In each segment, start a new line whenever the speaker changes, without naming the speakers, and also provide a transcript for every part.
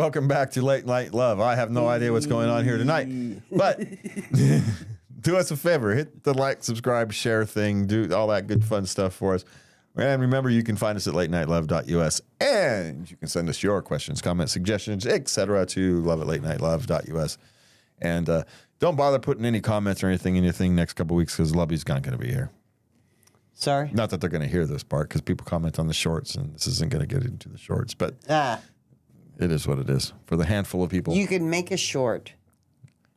welcome back to Late Night Love. I have no idea what's going on here tonight, but do us a favor, hit the like, subscribe, share thing, do all that good fun stuff for us. And remember, you can find us at latenightLove.us, and you can send us your questions, comments, suggestions, etc. to love@latenightLove.us. And don't bother putting any comments or anything in your thing next couple weeks because Lovey's not going to be here.
Sorry?
Not that they're going to hear this part because people comment on the shorts, and this isn't going to get into the shorts, but it is what it is for the handful of people.
You can make a short.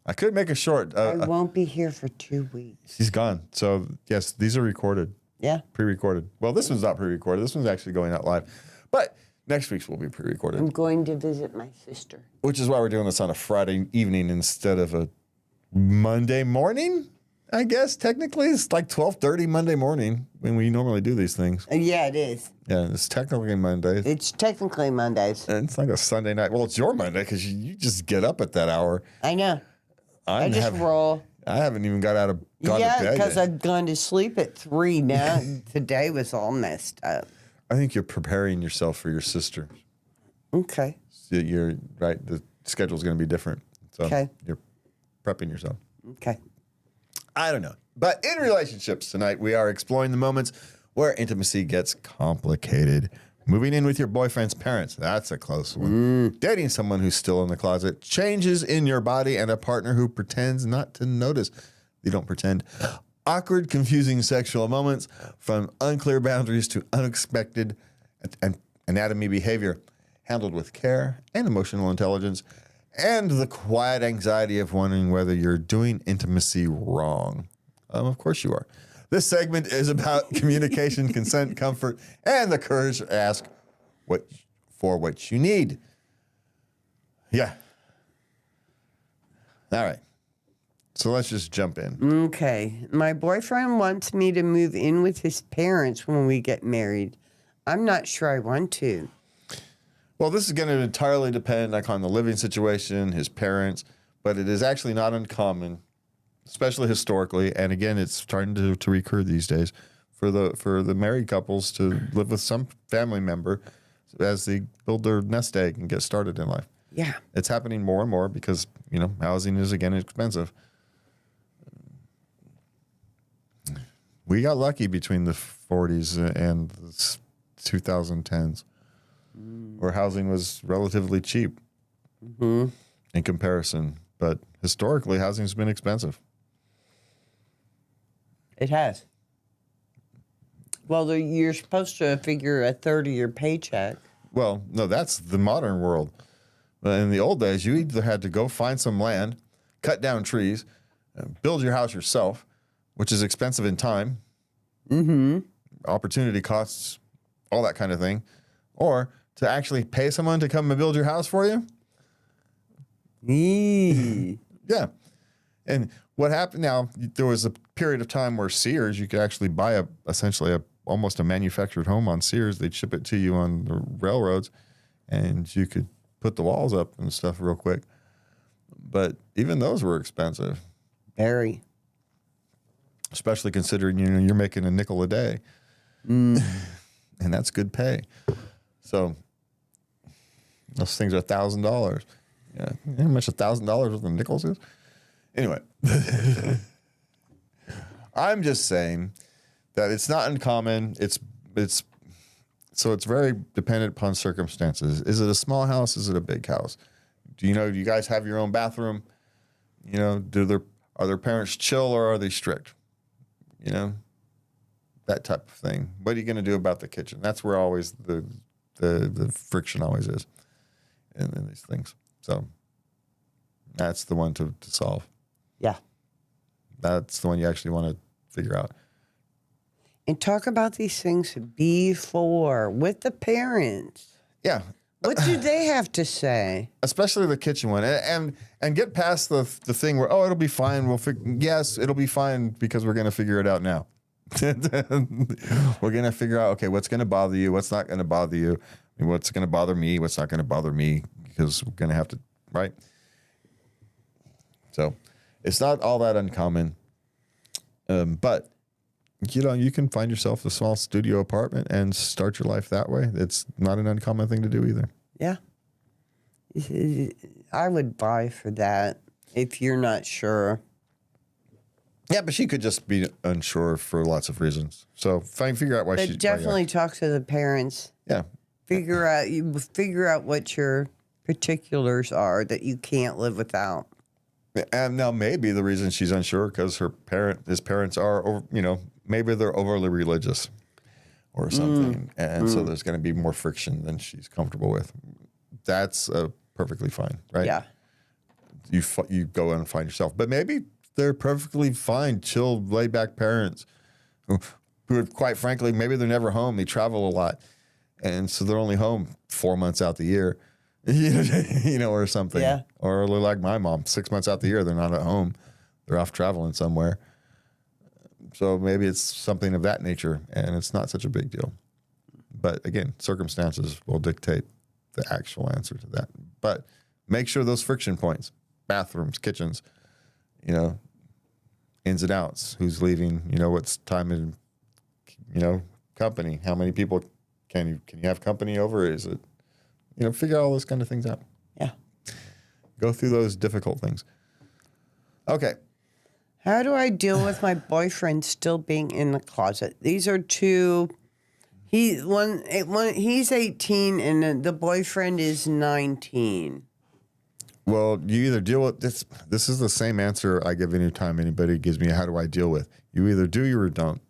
I could make a short.
I won't be here for 2 weeks.
He's gone. So, yes, these are recorded.
Yeah.
Pre-recorded. Well, this one's not pre-recorded. This one's actually going out live. But next week's will be pre-recorded.
I'm going to visit my sister.
Which is why we're doing this on a Friday evening instead of a Monday morning, I guess. Technically, it's like 12:30 Monday morning when we normally do these things.
Yeah, it is.
Yeah, it's technically Monday.
It's technically Mondays.
And it's like a Sunday night. Well, it's your Monday because you just get up at that hour.
I know. I just roll.
I haven't even got out of gone to bed
Yeah, because
yet.
I've gone to sleep at 3 now. Today was all messed up.
I think you're preparing yourself for your sister.
Okay.
So you're right. The schedule's going to be different. So you're prepping yourself.
Okay.
I don't know. But in relationships tonight, we are exploring the moments where intimacy gets complicated. Moving in with your boyfriend's parents. That's a close one. Dating someone who's still in the closet. Changes in your body and a partner who pretends not to notice. They don't pretend. Awkward, confusing sexual moments from unclear boundaries to unexpected anatomy behavior. Handled with care and emotional intelligence. And the quiet anxiety of wondering whether you're doing intimacy wrong. Of course you are. This segment is about communication, consent, comfort, and the courage to ask what you need. Yeah. All right. So let's just jump in.
Okay. My boyfriend wants me to move in with his parents when we get married. I'm not sure I want to.
Well, this is going to entirely depend on the living situation, his parents, but it is actually not uncommon, especially historically, and again, it's starting to recur these days, for the married couples to live with some family member as they build their nest egg and get started in life.
Yeah.
It's happening more and more because, housing is, again, expensive. We got lucky between the 40s and the 2010s. Where housing was relatively cheap in comparison. But historically, housing's been expensive.
It has. Well, you're supposed to figure a third of your paycheck.
Well, no, that's the modern world. In the old days, you either had to go find some land, cut down trees, build your house yourself, which is expensive in time, opportunity costs, all that kind of thing, or to actually pay someone to come and build your house for you? Yeah. And what happened now, there was a period of time where Sears, you could actually buy essentially almost a manufactured home on Sears. They'd ship it to you on the railroads, and you could put the walls up and stuff real quick. But even those were expensive.
Very.
Especially considering, you're making a nickel a day. And that's good pay. So those things are $1,000. Yeah, how much $1,000 worth of nickels is? Anyway, I'm just saying that it's not uncommon. It's very dependent upon circumstances. Is it a small house? Is it a big house? Do you guys have your own bathroom? Are their parents chill or are they strict? That type of thing. What are you going to do about the kitchen? That's where always the friction always is in these things. So that's the one to solve.
Yeah.
That's the one you actually want to figure out.
And talk about these things before with the parents.
Yeah.
What do they have to say?
Especially the kitchen one. And get past the thing where, it'll be fine. Yes, it'll be fine because we're going to figure it out now. We're going to figure out, okay, what's going to bother you, what's not going to bother you, what's going to bother me, what's not going to bother me, because we're going to have to, right? So it's not all that uncommon. But, you can find yourself a small studio apartment and start your life that way. It's not an uncommon thing to do either.
Yeah. I would buy for that if you're not sure.
Yeah, but she could just be unsure for lots of reasons. So figure out why
But definitely talk to the parents.
Yeah.
Figure out what your particulars are that you can't live without.
And now maybe the reason she's unsure because his parents are, maybe they're overly religious or something, and so there's going to be more friction than she's comfortable with. That's perfectly fine, right?
Yeah.
You go and find yourself, but maybe they're perfectly fine, chill, laid back parents who are, quite frankly, maybe they're never home. They travel a lot, and so they're only home 4 months out the year. Or something.
Yeah.
Or they're like my mom, 6 months out the year, they're not at home. They're off traveling somewhere. So maybe it's something of that nature, and it's not such a big deal. But again, circumstances will dictate the actual answer to that. But make sure those friction points, bathrooms, kitchens, ins and outs, who's leaving, what's time in, company, how many people can you have company over? Is it, figure all those kind of things out.
Yeah.
Go through those difficult things. Okay.
How do I deal with my boyfriend still being in the closet? These are two. He's 18 and the boyfriend is 19.
Well, you either deal with this. This is the same answer I give anytime anybody gives me. How do I deal with? You either do or don't.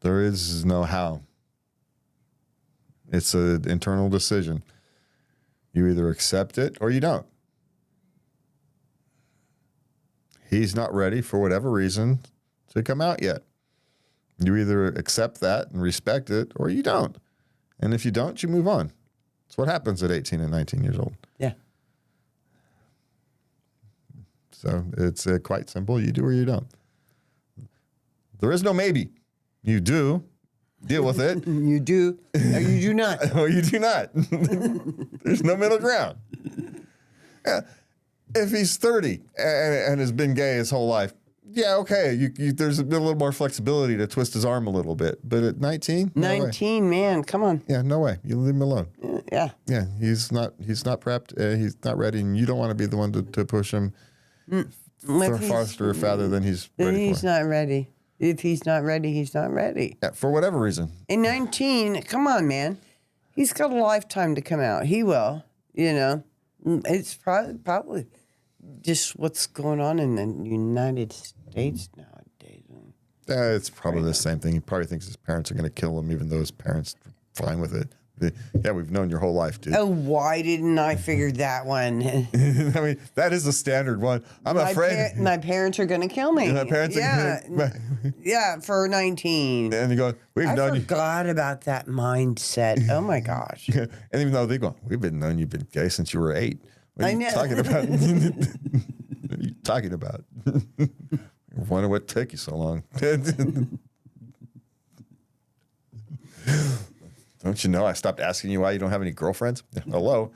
There is no how. It's an internal decision. You either accept it or you don't. He's not ready for whatever reason to come out yet. You either accept that and respect it or you don't. And if you don't, you move on. That's what happens at 18 and 19 years old.
Yeah.
So it's quite simple. You do or you don't. There is no maybe. You do. Deal with it.
You do or you do not.
Or you do not. There's no middle ground. Yeah. If he's 30 and has been gay his whole life, yeah, okay. There's a little more flexibility to twist his arm a little bit. But at 19?
19, man, come on.
Yeah, no way. You leave him alone.
Yeah.
Yeah, he's not prepped. He's not ready, and you don't want to be the one to push him faster or farther than he's ready for.
He's not ready. If he's not ready, he's not ready.
Yeah, for whatever reason.
In 19, come on, man. He's got a lifetime to come out. He will, It's probably just what's going on in the United States nowadays.
It's probably the same thing. He probably thinks his parents are going to kill him, even though his parents are fine with it. Yeah, we've known your whole life, dude.
Oh, why didn't I figure that one?
I mean, that is the standard one. I'm afraid.
My parents are going to kill me.
My parents are going to...
Yeah, for 19.
And you go, we've known you.
I forgot about that mindset. Oh, my gosh.
And even though they go, we've been knowing you've been gay since you were 8. What are you talking about? What are you talking about? I wonder what took you so long. Don't you know I stopped asking you why you don't have any girlfriends? Hello.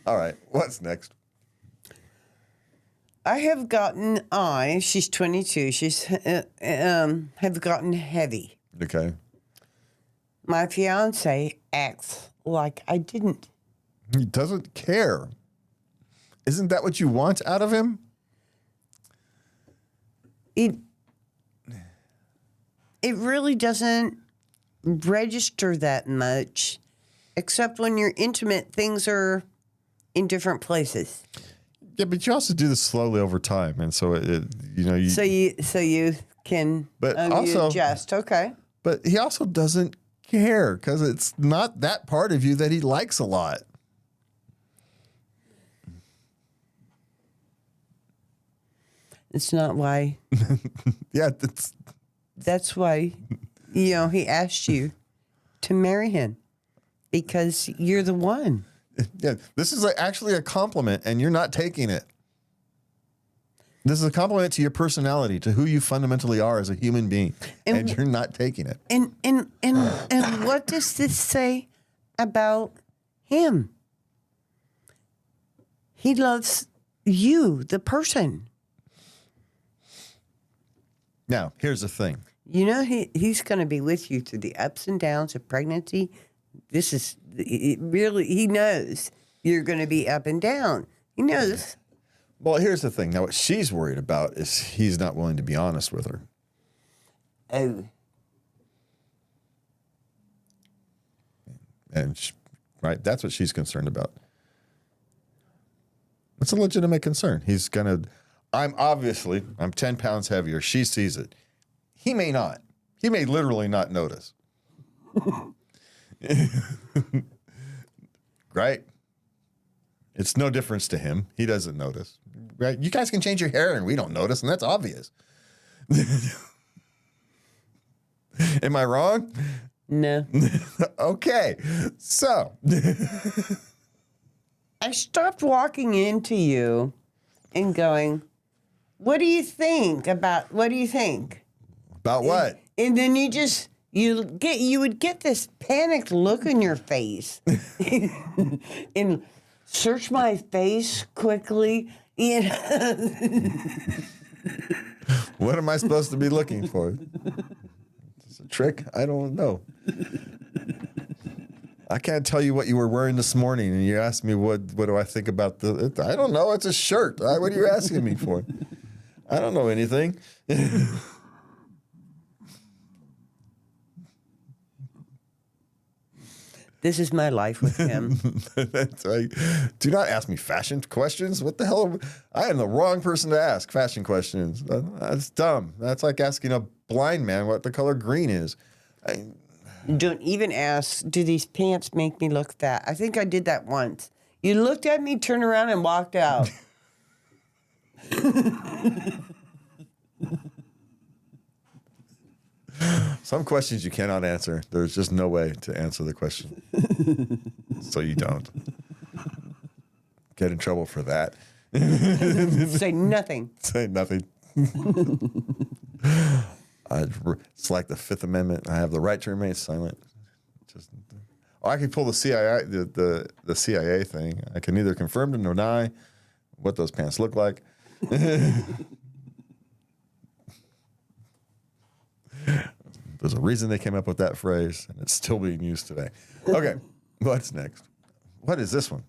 All right. What's next?
She's 22. Have gotten heavy.
Okay.
My fiance acts like I didn't.
He doesn't care. Isn't that what you want out of him?
It really doesn't register that much, except when you're intimate, things are in different places.
Yeah, but you also do this slowly over time, and so you.
So you can.
But
you
also
adjust. Okay.
But he also doesn't care because it's not that part of you that he likes a lot.
It's not why.
Yeah,
That's why, he asked you to marry him because you're the one.
Yeah, this is actually a compliment, and you're not taking it. This is a compliment to your personality, to who you fundamentally are as a human being, and you're not taking it.
And what does this say about him? He loves you, the person.
Now, here's the thing.
He's going to be with you through the ups and downs of pregnancy. This is he knows you're going to be up and down. He knows.
Well, here's the thing. Now, what she's worried about is he's not willing to be honest with her.
Oh.
And, right, that's what she's concerned about. It's a legitimate concern. He's going to, I'm 10 pounds heavier. She sees it. He may not. He may literally not notice. Right? It's no difference to him. He doesn't notice. Right? You guys can change your hair and we don't notice, and that's obvious. Am I wrong?
No.
Okay. So.
I stopped walking into you and going, what do you think? About
what?
And then you would get this panicked look in your face and search my face quickly. You know?
What am I supposed to be looking for? It's a trick? I don't know. I can't tell you what you were wearing this morning, and you asked me what do I think about I don't know. It's a shirt. What are you asking me for? I don't know anything.
This is my life with him.
That's right. Do not ask me fashion questions. What the hell? I am the wrong person to ask fashion questions. That's dumb. That's like asking a blind man what the color green is.
Don't even ask, do these pants make me look fat? I think I did that once. You looked at me, turned around, and walked out.
Some questions you cannot answer. There's just no way to answer the question. So you don't. Get in trouble for that.
Say nothing.
Say nothing. It's like the Fifth Amendment. I have the right to remain silent. I can pull the CIA, the CIA thing. I can neither confirm nor deny what those pants look like. There's a reason they came up with that phrase, and it's still being used today. Okay, what's next? What is this one?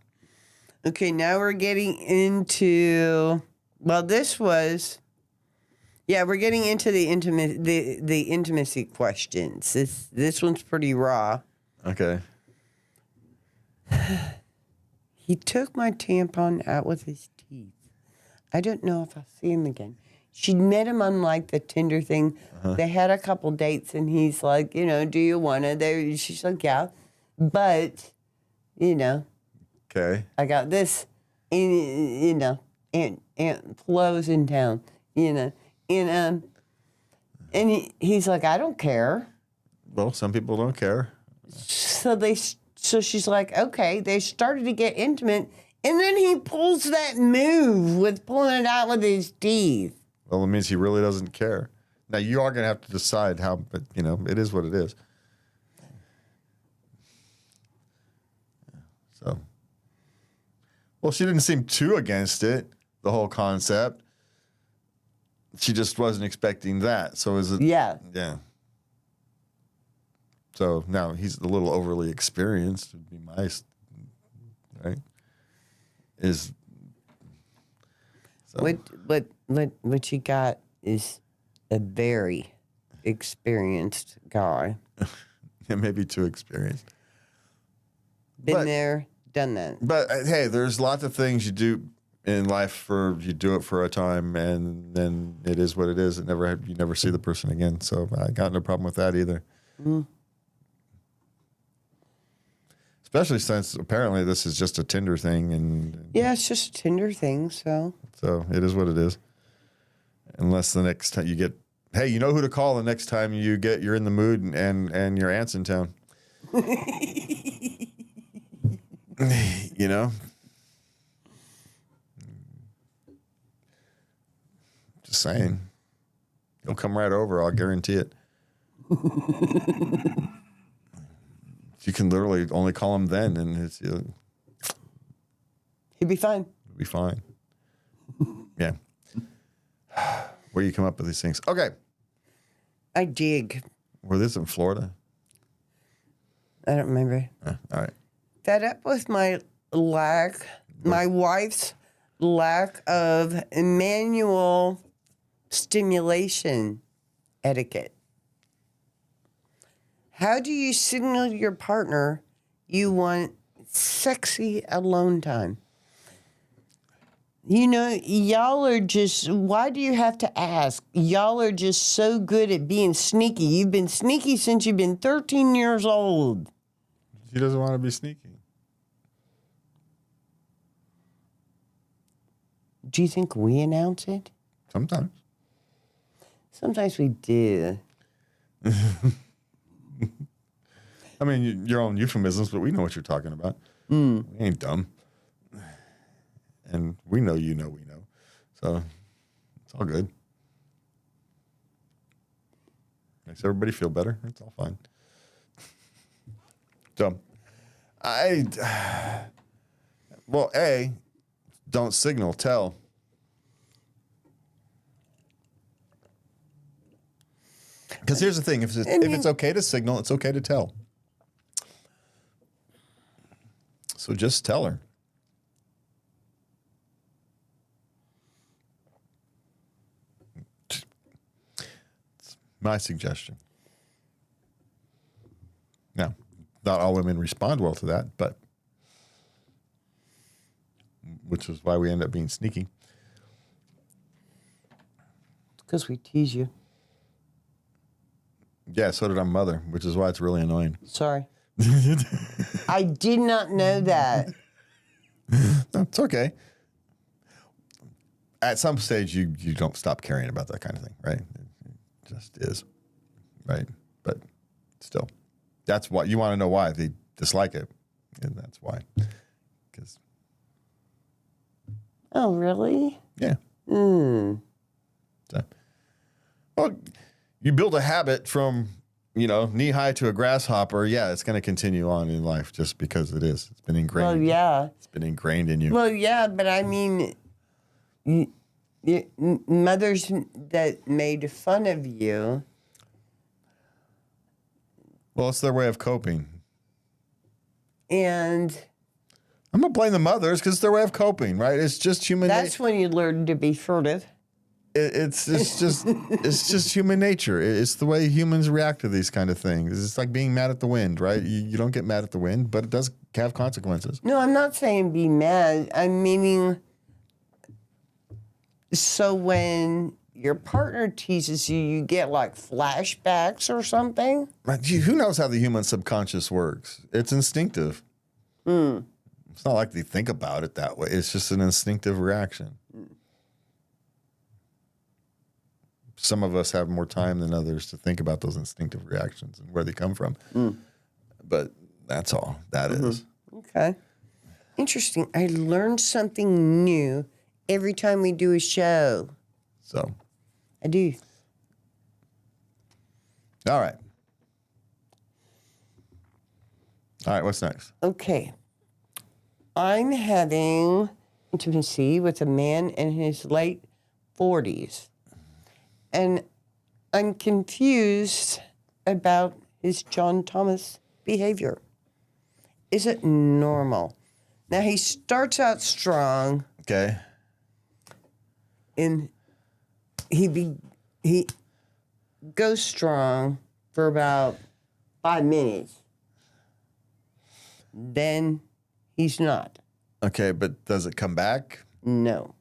Okay, now we're getting into. Well, this was. Yeah, we're getting into the intimacy questions. This one's pretty raw.
Okay.
He took my tampon out with his teeth. I don't know if I'll see him again. She met him on like the Tinder thing. Uh-huh. They had a couple dates, and he's like, do you want to? She's like, yeah, but,
Okay.
I got this, Aunt Flo's in town, and he's like, I don't care.
Well, some people don't care.
So she's like, okay. They started to get intimate, and then he pulls that move with pulling it out with his teeth.
Well, it means he really doesn't care. Now, you are going to have to decide how, but, it is what it is. So, well, she didn't seem too against it, the whole concept. She just wasn't expecting that. So is it?
Yeah.
Yeah. So now he's a little overly experienced, would be my, right? So.
What you got is a very experienced guy.
Yeah, maybe too experienced.
Been there, done that.
But hey, there's lots of things you do in life you do it for a time, and then it is what it is. You never see the person again. So I got no problem with that either. Mm. Especially since apparently this is just a Tinder thing, and
yeah, it's just a Tinder thing. So
it is what it is. Unless the next time you get, hey, you know who to call the next time you're in the mood and your aunt's in town. Just saying. He'll come right over. I'll guarantee it. You can literally only call him then, and
he'll be fine.
He'll be fine. Yeah. Where do you come up with these things? Okay.
I dig.
Were this in Florida?
I don't remember.
All right.
fed up with my wife's lack of manual stimulation etiquette. How do you signal to your partner you want sexy alone time? You know, y'all are just, why do you have to ask? Y'all are just so good at being sneaky. You've been sneaky since you've been 13 years old.
She doesn't want to be sneaky.
Do you think we announce it?
Sometimes.
Sometimes we do.
I mean, your own euphemisms, but we know what you're talking about. We ain't dumb. And we know we know. So it's all good. Makes everybody feel better. It's all fine. So, don't signal, tell. Because here's the thing. If it's okay to signal, it's okay to tell. So just tell her. It's my suggestion. Now, not all women respond well to that, but which is why we end up being sneaky.
Because we tease you.
Yeah, so did our mother, which is why it's really annoying.
Sorry. I did not know that.
No, it's okay. At some stage, you don't stop caring about that kind of thing, right? It just is, right? But still, that's why you want to know why they dislike it, and that's why. Because.
Oh, really?
Yeah. So, well, you build a habit from, knee high to a grasshopper. Yeah, it's going to continue on in life just because it is. It's been ingrained.
Well, yeah.
It's been ingrained in you.
Well, yeah, but I mean, mothers that made fun of you.
Well, it's their way of coping.
And
I'm going to blame the mothers because it's their way of coping, right? It's just human nature.
That's when you learn to be furtive.
It's just human nature. It's the way humans react to these kind of things. It's like being mad at the wind, right? You don't get mad at the wind, but it does have consequences.
No, I'm not saying be mad. I'm meaning, so when your partner teases you, you get like flashbacks or something?
Who knows how the human subconscious works? It's instinctive. It's not like they think about it that way. It's just an instinctive reaction. Some of us have more time than others to think about those instinctive reactions and where they come from. But that's all that is.
Okay. Interesting. I learned something new every time we do a show.
So.
I do.
All right. All right, what's next?
Okay. I'm having intimacy with a man in his late 40s. And I'm confused about his John Thomas behavior. Is it normal? Now, he starts out strong.
Okay.
And he goes strong for about 5 minutes. Then he's not.
Okay, but does it come back?
No.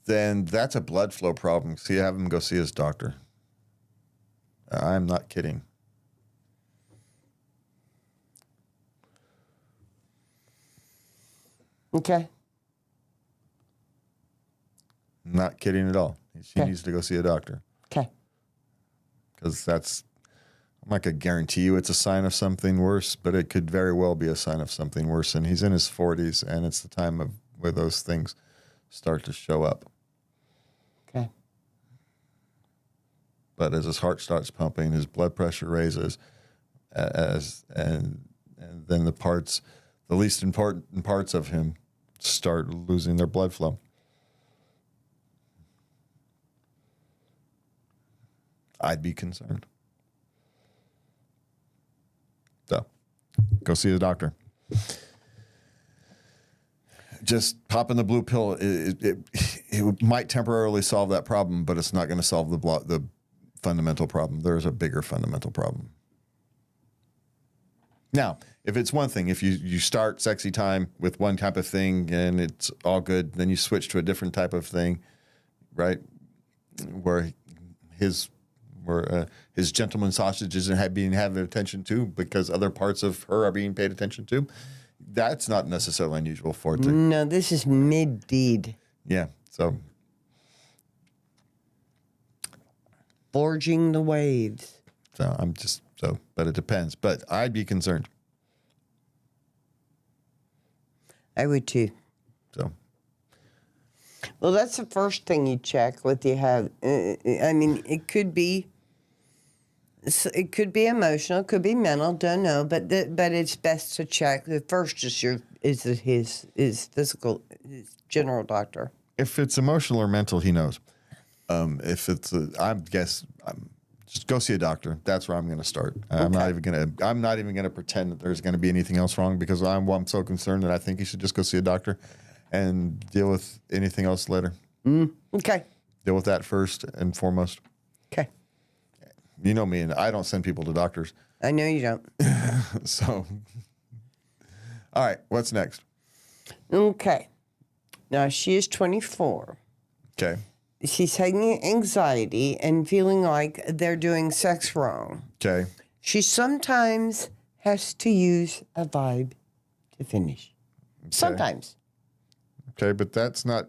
Then that's a blood flow problem. So you have him go see his doctor. I'm not kidding.
Okay.
Not kidding at all. She needs to go see a doctor.
Okay.
Because that's, I'm not going to guarantee you it's a sign of something worse, but it could very well be a sign of something worse. And he's in his 40s, and it's the time of where those things start to show up.
Okay.
But as his heart starts pumping, his blood pressure raises, and then the least important parts of him start losing their blood flow. I'd be concerned. So, go see the doctor. Just popping the blue pill, it might temporarily solve that problem, but it's not going to solve the fundamental problem. There's a bigger fundamental problem. Now, if it's one thing, if you start sexy time with one type of thing and it's all good, then you switch to a different type of thing, right? Where his gentleman sausages and being having attention to because other parts of her are being paid attention to. That's not necessarily unusual for it to.
No, this is mid-deed.
Yeah, so.
Forging the waves.
But it depends. But I'd be concerned.
I would too.
So.
Well, that's the first thing you check with you have. I mean, it could be emotional, it could be mental, don't know, but it's best to check. The first is his physical, his general doctor.
If it's emotional or mental, he knows. If it's, just go see a doctor. That's where I'm going to start. I'm not even going to pretend that there's going to be anything else wrong because I'm so concerned that I think you should just go see a doctor and deal with anything else later.
Okay.
Deal with that first and foremost.
Okay.
You know me, and I don't send people to doctors.
I know you don't.
So, all right, what's next?
Okay. Now, she is 24.
Okay.
She's having anxiety and feeling like they're doing sex wrong.
Okay.
She sometimes has to use a vibe to finish. Okay. Sometimes.
Okay, but that's not...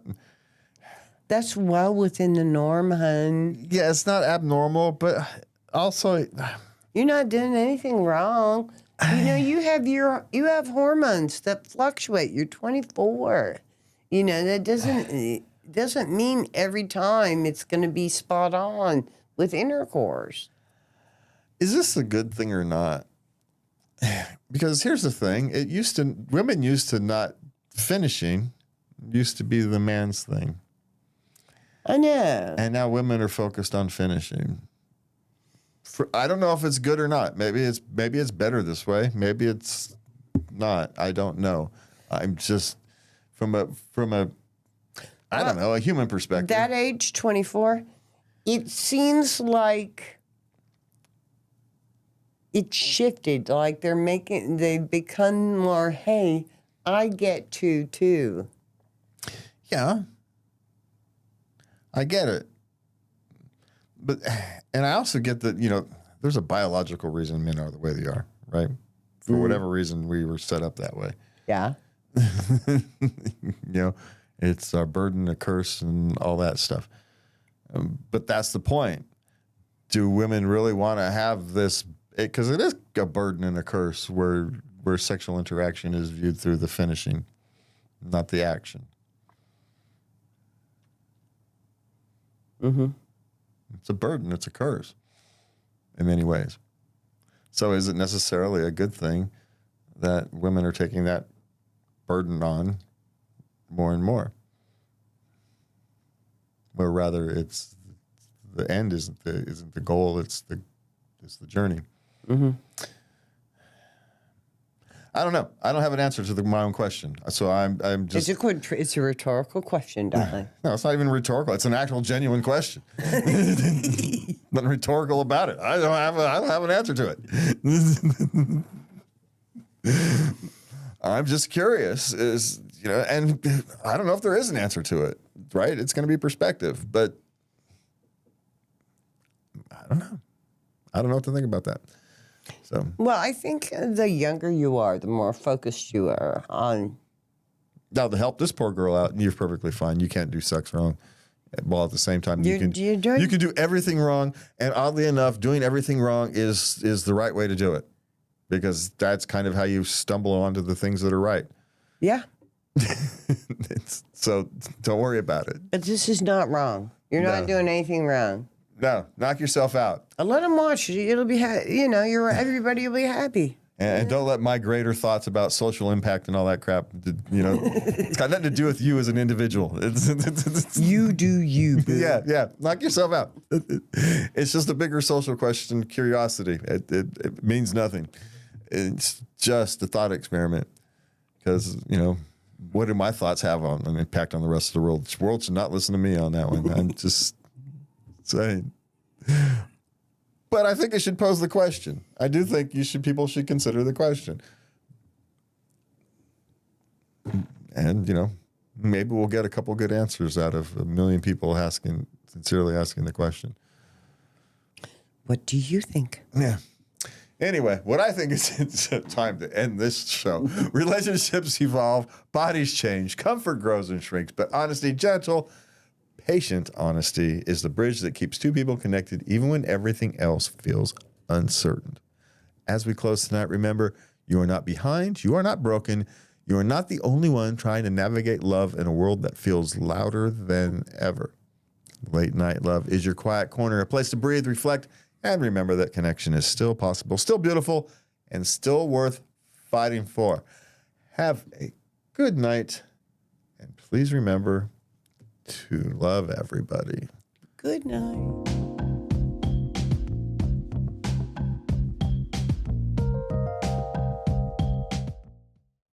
That's well within the norm, hun.
Yeah, it's not abnormal, but also...
You're not doing anything wrong. You know, you have hormones that fluctuate. You're 24. You know, that doesn't mean every time it's going to be spot on with intercourse.
Is this a good thing or not? Because here's the thing. Women used to not finishing used to be the man's thing.
I know.
And now women are focused on finishing. I don't know if it's good or not. Maybe it's better this way. Maybe it's not. I don't know. I'm just from a a human perspective.
That age, 24, it seems like it shifted. Like they've become more, hey, I get to too.
Yeah. I get it. And I also get that, there's a biological reason men are the way they are, right? For whatever reason, we were set up that way.
Yeah.
It's a burden, a curse, and all that stuff. But that's the point. Do women really want to have this? Because it is a burden and a curse where sexual interaction is viewed through the finishing, not the action.
Mm-hmm.
It's a burden. It's a curse in many ways. So is it necessarily a good thing that women are taking that burden on more and more? Or rather, it's the end isn't the goal. It's the journey.
Mm-hmm.
I don't know. I don't have an answer to my own question. So I'm just.
It's a rhetorical question, darling.
No, it's not even rhetorical. It's an actual, genuine question. Nothing rhetorical about it. I don't have an answer to it. I'm just curious. And I don't know if there is an answer to it. Right? It's going to be perspective, but I don't know. I don't know what to think about that. So.
Well, I think the younger you are, the more focused you are on.
Now, to help this poor girl out, you're perfectly fine. You can't do sex wrong. While at the same time, you can do everything wrong. And oddly enough, doing everything wrong is the right way to do it, because that's kind of how you stumble onto the things that are right.
Yeah.
So don't worry about it.
But this is not wrong. You're not doing anything wrong.
No, knock yourself out.
Let them watch it. It'll be, everybody will be happy.
And don't let my greater thoughts about social impact and all that crap, it's got nothing to do with you as an individual.
You do you, boo.
Yeah. Knock yourself out. It's just a bigger social question, curiosity. It means nothing. It's just a thought experiment. because, what do my thoughts have on an impact on the rest of the world? The world should not listen to me on that one. I'm just saying. But I think it should pose the question. I do think people should consider the question. And, maybe we'll get a couple good answers out of a million people sincerely asking the question.
What do you think?
Yeah. Anyway, what I think is it's time to end this show. Relationships evolve, bodies change, comfort grows and shrinks, but honesty, gentle, patient honesty is the bridge that keeps two people connected even when everything else feels uncertain. As we close tonight, remember, you are not behind, you are not broken, you are not the only one trying to navigate love in a world that feels louder than ever. Late Night Love is your quiet corner, a place to breathe, reflect, and remember that connection is still possible, still beautiful, and still worth fighting for. Have a good night, and please remember to love everybody.
Good night.